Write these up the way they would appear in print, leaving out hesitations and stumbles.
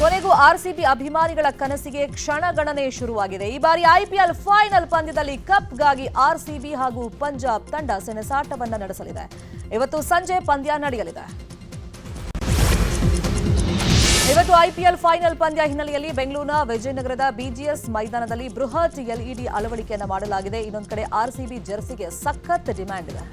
ಕೊನೆಗೂ ಆರ್ಸಿಬಿ ಅಭಿಮಾನಿಗಳ ಕನಸಿಗೆ ಕ್ಷಣಗಣನೆ ಶುರುವಾಗಿದೆ. ಈ ಬಾರಿ ಐಪಿಎಲ್ ಫೈನಲ್ ಪಂದ್ಯದಲ್ಲಿ ಕಪ್ಗಾಗಿ ಆರ್ಸಿಬಿ ಹಾಗೂ ಪಂಜಾಬ್ ತಂಡ ಸೆಣಸಾಟವನ್ನ ನಡೆಸಲಿದೆ. ಇವತ್ತು ಸಂಜೆ ಪಂದ್ಯ ನಡೆಯಲಿದೆ. ಇವತ್ತು ಐಪಿಎಲ್ ಫೈನಲ್ ಪಂದ್ಯ ಹಿನ್ನೆಲೆಯಲ್ಲಿ ಬೆಂಗಳೂರಿನ ವಿಜಯನಗರದ ಬಿಜಿಎಸ್ ಮೈದಾನದಲ್ಲಿ ಬೃಹತ್ ಎಲ್ಇಡಿ ಅಳವಡಿಕೆಯನ್ನು ಮಾಡಲಾಗಿದೆ. ಇನ್ನೊಂದು ಕಡೆ ಆರ್ಸಿಬಿ ಜೆರ್ಸಿಗೆ ಸಖತ್ ಡಿಮ್ಯಾಂಡ್ ಇದೆ.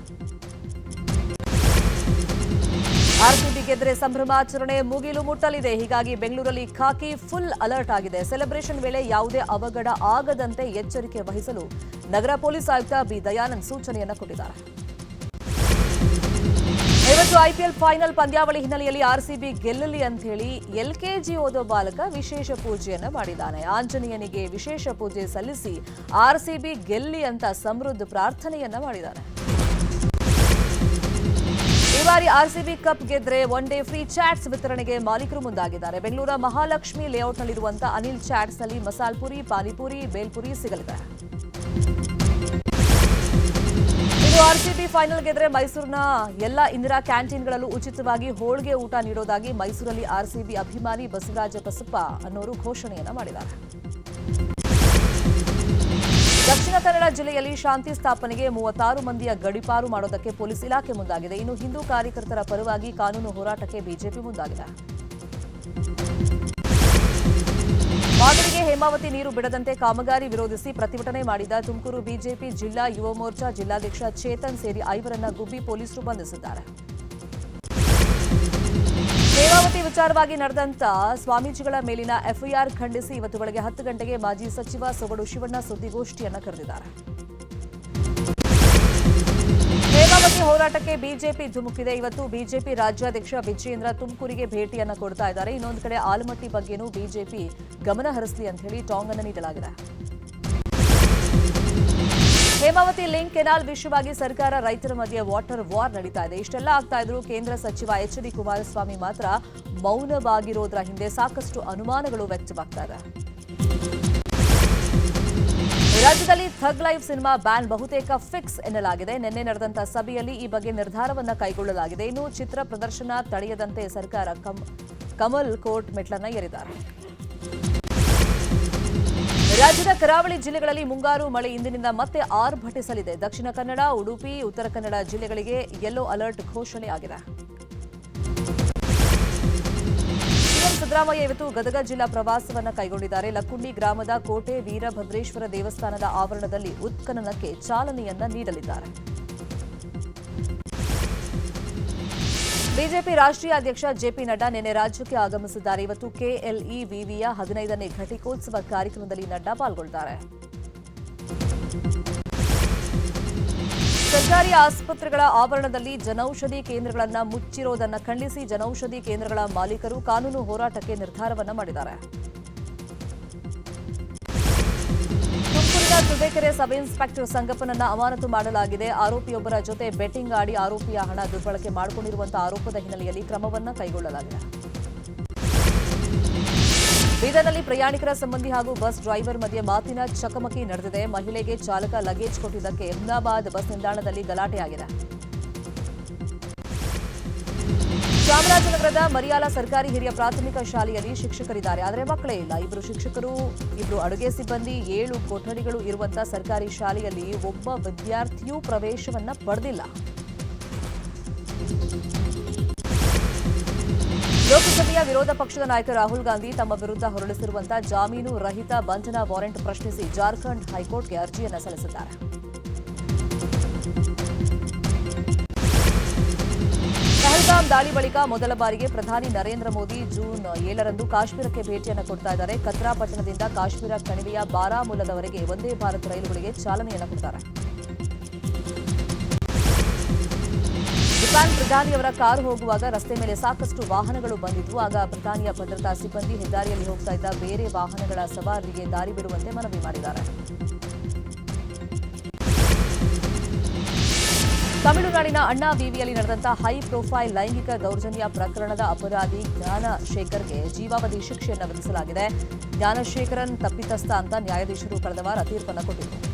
ಆರ್ಸಿಬಿ ಗೆದ್ರೆ ಸಂಭ್ರಮಾಚರಣೆ ಮುಗಿಲು ಮುಟ್ಟಲಿದೆ. ಹೀಗಾಗಿ ಬೆಂಗಳೂರಲ್ಲಿ ಖಾಕಿ ಫುಲ್ ಅಲರ್ಟ್ ಆಗಿದೆ. ಸೆಲೆಬ್ರೇಷನ್ ವೇಳೆ ಯಾವುದೇ ಅವಘಡ ಆಗದಂತೆ ಎಚ್ಚರಿಕೆ ವಹಿಸಲು ನಗರ ಪೊಲೀಸ್ ಆಯುಕ್ತ ಬಿ ದಯಾನಂದ್ ಸೂಚನೆಯನ್ನು ಕೊಟ್ಟಿದ್ದಾರೆ. ಇವತ್ತು ಐಪಿಎಲ್ ಫೈನಲ್ ಪಂದ್ಯಾವಳಿ ಹಿನ್ನೆಲೆಯಲ್ಲಿ ಆರ್ಸಿಬಿ ಗೆಲ್ಲಲಿ ಅಂತ ಹೇಳಿ ಎಲ್ಕೆಜಿ ಓದೋ ಬಾಲಕ ವಿಶೇಷ ಪೂಜೆಯನ್ನು ಮಾಡಿದ್ದಾನೆ. ಆಂಜನೇಯನಿಗೆ ವಿಶೇಷ ಪೂಜೆ ಸಲ್ಲಿಸಿ ಆರ್ಸಿಬಿ ಗೆಲ್ಲಿ ಅಂತ ಸಮೃದ್ಧ ಪ್ರಾರ್ಥನೆಯನ್ನ ಮಾಡಿದ್ದಾನೆ. ಈ ಬಾರಿ ಆರ್ಸಿಬಿ ಕಪ್ ಗೆದ್ರೆ ಒನ್ ಡೇ ಫ್ರೀ ಚಾಟ್ಸ್ ವಿತರಣೆಗೆ ಮಾಲೀಕರು ಮುಂದಾಗಿದ್ದಾರೆ. ಬೆಂಗಳೂರ ಮಹಾಲಕ್ಷ್ಮಿ ಲೇಔಟ್ನಲ್ಲಿರುವಂತಹ ಅನಿಲ್ ಚಾಟ್ಸ್ ನಲ್ಲಿ ಮಸಾಲ್ ಪುರಿ, ಪಾನಿಪುರಿ, ಬೇಲ್ಪುರಿ ಸಿಗಲಿದೆ. ಇದು ಆರ್ಸಿಬಿ ಫೈನಲ್ ಗೆದ್ರೆ ಮೈಸೂರಿನ ಎಲ್ಲ ಇಂದಿರಾ ಕ್ಯಾಂಟೀನ್ಗಳಲ್ಲೂ ಉಚಿತವಾಗಿ ಹೋಳಿಗೆ ಊಟ ನೀಡೋದಾಗಿ ಮೈಸೂರಲ್ಲಿ ಆರ್ಸಿಬಿ ಅಭಿಮಾನಿ ಬಸವರಾಜ ಬಸಪ್ಪ ಅನ್ನೋರು ಘೋಷಣೆಯನ್ನ ಮಾಡಿದ್ದಾರೆ. ದಕ್ಷಿಣ ಕನ್ನಡ ಜಿಲ್ಲೆಯಲ್ಲಿ ಶಾಂತಿ ಸ್ಥಾಪನೆಗೆ 36 ಮಂದಿಯ ಗಡೀಪಾರು ಮಾಡೋದಕ್ಕೆ ಪೊಲೀಸ್ ಇಲಾಖೆ ಮುಂದಾಗಿದೆ. ಇನ್ನು ಹಿಂದೂ ಕಾರ್ಯಕರ್ತರ ಪರವಾಗಿ ಕಾನೂನು ಹೋರಾಟಕ್ಕೆ ಬಿಜೆಪಿ ಮುಂದಾಗಿದೆ. ಮಾದರಿಗೆ ಹೇಮಾವತಿ ನೀರು ಬಿಡದಂತೆ ಕಾಮಗಾರಿ ವಿರೋಧಿಸಿ ಪ್ರತಿಭಟನೆ ಮಾಡಿದ ತುಮಕೂರು ಬಿಜೆಪಿ ಜಿಲ್ಲಾ ಯುವ ಮೋರ್ಚಾ ಜಿಲ್ಲಾಧ್ಯಕ್ಷ ಚೇತನ್ ಸೇರಿ 5ರನ್ನ ಗುಬ್ಬಿ ಪೊಲೀಸರು ಬಂಧಿಸಿದ್ದಾರೆ. ಹೇಮಾವತಿ ವಿಚಾರವಾಗಿ ನಡೆದಂತ ಸ್ವಾಮೀಜಿಗಳ ಮೇಲಿನ ಎಫ್ಐಆರ್ ಖಂಡಿಸಿ ಇವತ್ತು ಬೆಳಗ್ಗೆ 10 ಗಂಟೆಗೆ ಮಾಜಿ ಸಚಿವ ಸೊಗಡು ಶಿವಣ್ಣ ಸುದ್ದಿಗೋಷ್ಠಿಯನ್ನು ಕರೆದಿದ್ದಾರೆ. ಹೇಮಾವತಿ ಹೋರಾಟಕ್ಕೆ ಬಿಜೆಪಿ ಧುಮುಕಿದೆ. ಇವತ್ತು ಬಿಜೆಪಿ ರಾಜ್ಯಾಧ್ಯಕ್ಷ ವಿಜಯೇಂದ್ರ ತುಮಕೂರಿಗೆ ಭೇಟಿಯನ್ನು ಕೊಡ್ತಾ ಇದ್ದಾರೆ. ಇನ್ನೊಂದು ಕಡೆ ಆಲಮಟ್ಟಿ ಬಗ್ಗೆನೂ ಬಿಜೆಪಿ ಗಮನ ಹರಿಸಲಿ ಅಂತ ಹೇಳಿ ಟಾಂಗ್ ಅನ್ನು ನೀಡಲಾಗಿದೆ. ಹೇಮಾವತಿ ಲಿಂಕ್ ಕೆನಾಲ್ ವಿಷಯವಾಗಿ ಸರ್ಕಾರ ರೈತರ ಮಧ್ಯೆ ವಾಟರ್ ವಾರ್ ನಡೀತಾ ಇದೆ. ಇಷ್ಟೆಲ್ಲ ಆಗ್ತಾ ಇದ್ರು ಕೇಂದ್ರ ಸಚಿವ ಎಚ್.ಡಿ. ಕುಮಾರಸ್ವಾಮಿ ಮಾತ್ರ ಮೌನವಾಗಿರೋದ್ರ ಹಿಂದೆ ಸಾಕಷ್ಟು ಅನುಮಾನಗಳು ವ್ಯಕ್ತವಾಗ್ತಾ ಇದೆ. ರಾಜ್ಯದಲ್ಲಿ ಥಗ್ ಲೈಫ್ ಸಿನಿಮಾ ಬ್ಯಾನ್ ಬಹುತೇಕ ಫಿಕ್ಸ್ ಎನ್ನಲಾಗಿದೆ. ನಿನ್ನೆ ನಡೆದಂತಹ ಸಭೆಯಲ್ಲಿ ಈ ಬಗ್ಗೆ ನಿರ್ಧಾರವನ್ನ ಕೈಗೊಳ್ಳಲಾಗಿದೆ. ಇನ್ನು ಚಿತ್ರ ಪ್ರದರ್ಶನ ತಡೆಯದಂತೆ ಸರ್ಕಾರ ಕಮಲ್ ಕೋರ್ಟ್ ಮೆಟ್ಲನ್ನ ಏರಿದ್ದಾರೆ. ರಾಜ್ಯದ ಕರಾವಳಿ ಜಿಲ್ಲೆಗಳಲ್ಲಿ ಮುಂಗಾರು ಮಳೆ ಇಂದಿನಿಂದ ಮತ್ತೆ ಆರ್ಭಟಿಸಲಿದೆ. ದಕ್ಷಿಣ ಕನ್ನಡ, ಉಡುಪಿ, ಉತ್ತರ ಕನ್ನಡ ಜಿಲ್ಲೆಗಳಿಗೆ ಯೆಲ್ಲೋ ಅಲರ್ಟ್ ಘೋಷಣೆಯಾಗಿದೆ. ಸಿಎಂ ಸಿದ್ದರಾಮಯ್ಯ ಇವತ್ತು ಗದಗ ಜಿಲ್ಲಾ ಪ್ರವಾಸವನ್ನು ಕೈಗೊಂಡಿದ್ದಾರೆ. ಲಕ್ಕುಂಡಿ ಗ್ರಾಮದ ಕೋಟೆ ವೀರಭದ್ರೇಶ್ವರ ದೇವಸ್ಥಾನದ ಆವರಣದಲ್ಲಿ ಉತ್ಖನನಕ್ಕೆ ಚಾಲನೆಯನ್ನ ನೀಡಲಿದ್ದಾರೆ. ಬಿಜೆಪಿ ರಾಷ್ಟ್ರೀಯ ಅಧ್ಯಕ್ಷ ಜೆಪಿ ನಡ್ಡಾ ನಿನ್ನೆ ರಾಜ್ಯಕ್ಕೆ ಆಗಮಿಸಿದ್ದಾರೆ. ಇವತ್ತು ಕೆಎಲ್ಇ ವಿವಿಯ 15ನೇ ಘಟಿಕೋತ್ಸವ ಕಾರ್ಯಕ್ರಮದಲ್ಲಿ ನಡ್ಡಾ ಪಾಲ್ಗೊಳ್ಳುತ್ತಾರೆ. ಸರ್ಕಾರಿ ಆಸ್ಪತ್ರೆಗಳ ಆವರಣದಲ್ಲಿ ಜನೌಷಧಿ ಕೇಂದ್ರಗಳನ್ನು ಮುಚ್ಚಿರೋದನ್ನು ಖಂಡಿಸಿ ಜನೌಷಧಿ ಕೇಂದ್ರಗಳ ಮಾಲೀಕರು ಕಾನೂನು ಹೋರಾಟಕ್ಕೆ ನಿರ್ಧಾರವನ್ನ ಮಾಡಿದ್ದಾರೆ. ತುಮಕೂರಿನ ತುಬೇಕೆರೆ ಸಬ್ ಇನ್ಸ್ಪೆಕ್ಟರ್ ಸಂಗಪ್ಪನನ್ನ ಅಮಾನತು ಮಾಡಲಾಗಿದೆ. ಆರೋಪಿಯೊಬ್ಬರ ಜೊತೆ ಬೆಟ್ಟಿಂಗ್ ಆಡಿ ಆರೋಪಿಯ ಹಣ ದುರ್ಬಳಕೆ ಮಾಡಿಕೊಂಡಿರುವಂತಹ ಆರೋಪದ ಹಿನ್ನೆಲೆಯಲ್ಲಿ ಕ್ರಮವನ್ನ ಕೈಗೊಳ್ಳಲಾಗಿದೆ. ಬೀದರ್ನಲ್ಲಿ ಪ್ರಯಾಣಿಕರ ಸಂಬಂಧಿ ಹಾಗೂ ಬಸ್ ಡ್ರೈವರ್ ಮಧ್ಯೆ ಮಾತಿನ ಚಕಮಕಿ ನಡೆದಿದೆ. ಮಹಿಳೆಗೆ ಚಾಲಕ ಲಗೇಜ್ ಕೊಟ್ಟಿದ್ದಕ್ಕೆ ಅಹಮದಾಬಾದ್ ಬಸ್ ನಿಲ್ದಾಣದಲ್ಲಿ ಗಲಾಟೆಯಾಗಿದೆ. ಚಾಮರಾಜನಗರದ ಮರಿಯಾಲ ಸರ್ಕಾರಿ ಹಿರಿಯ ಪ್ರಾಥಮಿಕ ಶಾಲೆಯಲ್ಲಿ ಶಿಕ್ಷಕರಿದ್ದಾರೆ, ಆದರೆ ಮಕ್ಕಳೇ ಇಲ್ಲ. 2 ಶಿಕ್ಷಕರು, 2 ಅಡುಗೆ ಸಿಬ್ಬಂದಿ, 7 ಕೊಠಡಿಗಳು ಇರುವಂತಹ ಸರ್ಕಾರಿ ಶಾಲೆಯಲ್ಲಿ ಒಬ್ಬ ವಿದ್ಯಾರ್ಥಿಯೂ ಪ್ರವೇಶವನ್ನ ಪಡೆದಿಲ್ಲ. ಲೋಕಸಭೆಯ ವಿರೋಧ ಪಕ್ಷದ ನಾಯಕ ರಾಹುಲ್ ಗಾಂಧಿ ತಮ್ಮ ವಿರುದ್ಧ ಹೊರಡಿಸಿರುವಂತಹ ಜಾಮೀನು ರಹಿತ ಬಂಧನ ವಾರೆಂಟ್ ಪ್ರಶ್ನಿಸಿ ಜಾರ್ಖಂಡ್ ಹೈಕೋರ್ಟ್ಗೆ ಅರ್ಜಿಯನ್ನು ಸಲ್ಲಿಸಿದ್ದಾರೆ. ಪಹಲ್ಗಾಮ್ ದಾಳಿ ಬಳಿಕ ಮೊದಲ ಬಾರಿಗೆ ಪ್ರಧಾನಿ ನರೇಂದ್ರ ಮೋದಿ ಜೂನ್ 7ರಂದು ಕಾಶ್ಮೀರಕ್ಕೆ ಭೇಟಿಯನ್ನು ಕೊಡ್ತಾ ಇದ್ದಾರೆ. ಕತ್ರಾ ಪಟ್ಟಣದಿಂದ ಕಾಶ್ಮೀರ ಕಣಿವೆಯ ಬಾರಾಮುಲ್ಲದವರೆಗೆ ವಂದೇ ಭಾರತ್ ರೈಲುಗಳಿಗೆ ಚಾಲನೆಯನ್ನು ಕೊಡ್ತಾರೆ. ಜಪಾನ್ ಪ್ರಧಾನಿಯವರ ಕಾರು ಹೋಗುವಾಗ ರಸ್ತೆ ಮೇಲೆ ಸಾಕಷ್ಟು ವಾಹನಗಳು ಬಂದಿದ್ವು. ಆಗ ಪ್ರಧಾನಿಯ ಭದ್ರತಾ ಸಿಬ್ಬಂದಿ ಹೆದ್ದಾರಿಯಲ್ಲಿ ಹೋಗ್ತಾ ಇದ್ದ ಬೇರೆ ವಾಹನಗಳ ಸವಾರರಿಗೆ ದಾರಿ ಬಿಡುವಂತೆ ಮನವಿ ಮಾಡಿದ್ದಾರೆ. ತಮಿಳುನಾಡಿನ ಅಣ್ಣಾ ವಿವಿಯಲ್ಲಿ ನಡೆದಂತಹ ಹೈ ಪ್ರೊಫೈಲ್ ಲೈಂಗಿಕ ದೌರ್ಜನ್ಯ ಪ್ರಕರಣದ ಅಪರಾಧಿ ಜ್ಞಾನಶೇಖರ್ಗೆ ಜೀವಾವಧಿ ಶಿಕ್ಷೆಯನ್ನು ವಿಧಿಸಲಾಗಿದೆ. ಜ್ಞಾನಶೇಖರನ್ ತಪ್ಪಿತಸ್ಥ ಅಂತ ನ್ಯಾಯಾಧೀಶರು ಕಳೆದ ವಾರ ತೀರ್ಪನ್ನು ಕೊಟ್ಟಿದ್ದರು.